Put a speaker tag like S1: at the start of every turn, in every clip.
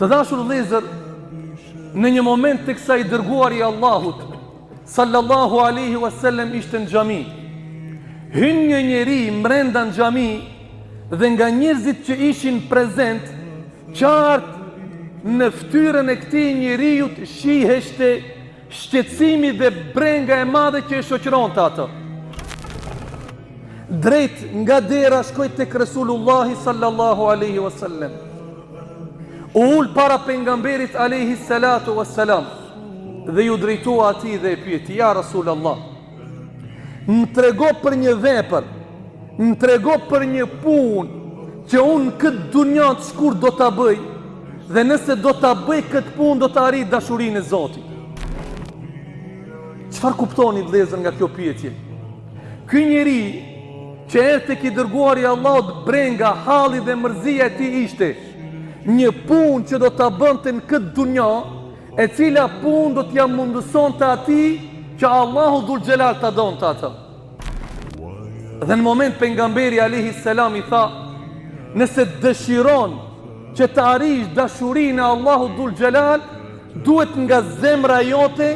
S1: Të dashur vëllezër, në një moment të kësa i dërguari i Allahut sallallahu alaihi wasallam ishte në xhami. Hyn një njeri mrenda në xhami dhe nga njerëzit që ishin prezent, qartë në fytyrën e këtij njeriu shiheshte shqetësimi dhe brenga e madhe që e shoqëronte atë. Drejt nga dera shkoi tek Resulullahi sallallahu alaihi wasallam. U ul para pejgamberit alaihi salatu wassalam dhe ju drejtua atij dhe e pyeti: ja Rasulullah, më trego për një vepër, më trego për një punë që unë këtë dunja të shkurt do ta bëj, dhe nëse do ta bëj këtë punë do ta arrit dashurinë e Zotit. Çfarë kuptoni vëllezër nga kjo pyetje? Ky njeri që erdhi tek i dërguari i Allahut, brenga, halli dhe mërzia e tij ishte një punë që do ta bënte në këtë dunja, e cila punë do t'ja mundësonte atij që Allahu dhul xhelal ta donte atë. Dhe në moment pejgamberi alayhi salam i tha: nëse dëshiron që të arrish dashurinë e Allahut dhul xhelal, duhet nga zemra jote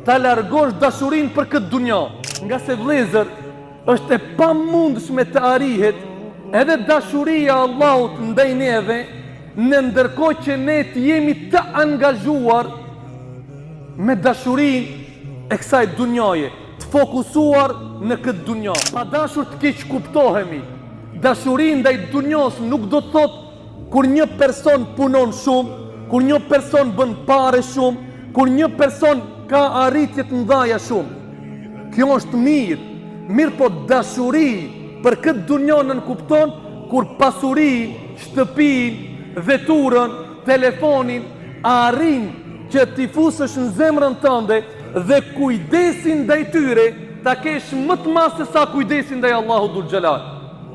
S1: ta largosh dashurinë për këtë dunja. Nga se vëllezër, është e pamundshme të arrihet edhe dashuria e Allahut ndaj neve, në ndërkohë që ne të jemi të angazhuar me dashurinë e kësaj dunjaje, të fokusuar në këtë dunja. Pa dashur të keq kuptohemi, dashuria ndaj dunjos nuk do të thotë kur një person punon shumë, kur një person bën parë shumë, kur një person ka arritje të mëdha shumë. Kjo është mirë po dashuri për këtë dunjë nën kupton kur pasurinë, shtëpinë, veturën, telefonin arrin që t'i fusësh në zemrën tënde dhe kujdesin ndaj tyre ta kesh më të madh se sa kujdesin ndaj Allahut dhul xhelal.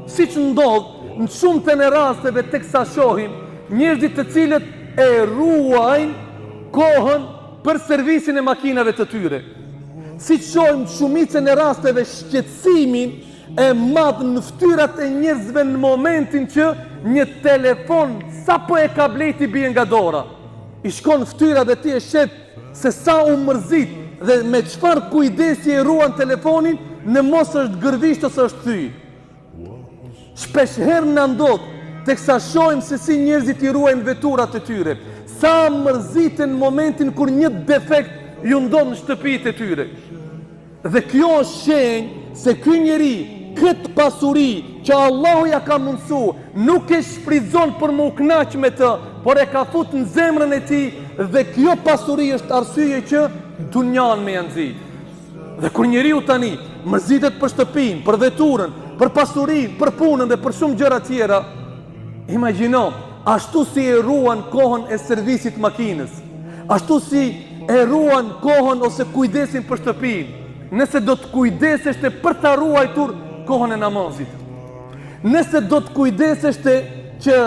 S1: Siç ndodh në shumë të në rasteve teksa shohim njerëzit të cilët e ruajnë kohën për servisin e makinave të tyre. Siç shohim shumicën e rasteve shqetësimin e madh në fytyrat e njerëzve në momentin që një telefon sa po e ka bleti bie nga dora. I shkon fytyra dhe ti e shef se sa u mërzit dhe me çfarë kujdesi e ruan telefonin, në mos është gërvisht ose është thyr. Shpesh herë na ndodh teksa shohim se si njerëzit i ruajnë veturat e tyre, sa mërziten në momentin kur një defekt ju ndodh në shtëpitë e tyre. Dhe kjo është shenjë se ky njeri këtë pasuri që Allahu ja ka mundësu, nuk e shfrytëzon për më u kënaq me të, por e ka fut në zemrën e tij, dhe kjo pasuri është arsye që dunjan me janë nxit. Dhe kur njeriu tani mërzitet për shtëpinë, për veturën, për pasurinë, për punën dhe për shumë gjëra tjera, imagjino, ashtu si e ruan kohën e servisit makinës, ashtu si e ruan kohën ose kujdesin për shtëpinë, nëse do të kujdesesh për ta ruajtur kohën e namazit. Nëse do të kujdesesh që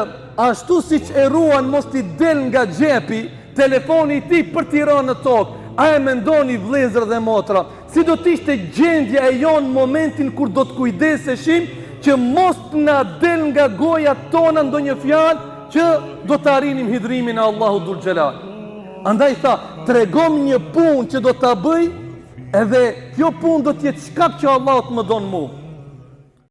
S1: ashtu siç e ruan mos t'i del nga xhepi telefoni i tij për t'i rënë në tokë, a e mendoni vëllezër dhe motra, si do të ishte gjendja e jonë në momentin kur do të kujdeseshim që mos na del nga goja tona ndonjë fjalë që do të arrinim hidhrimin e Allahut dhul xhelal. Andaj tha, tregom një punë që do ta bëj, edhe kjo punë do t'jetë shkak që Allah të më donë mu.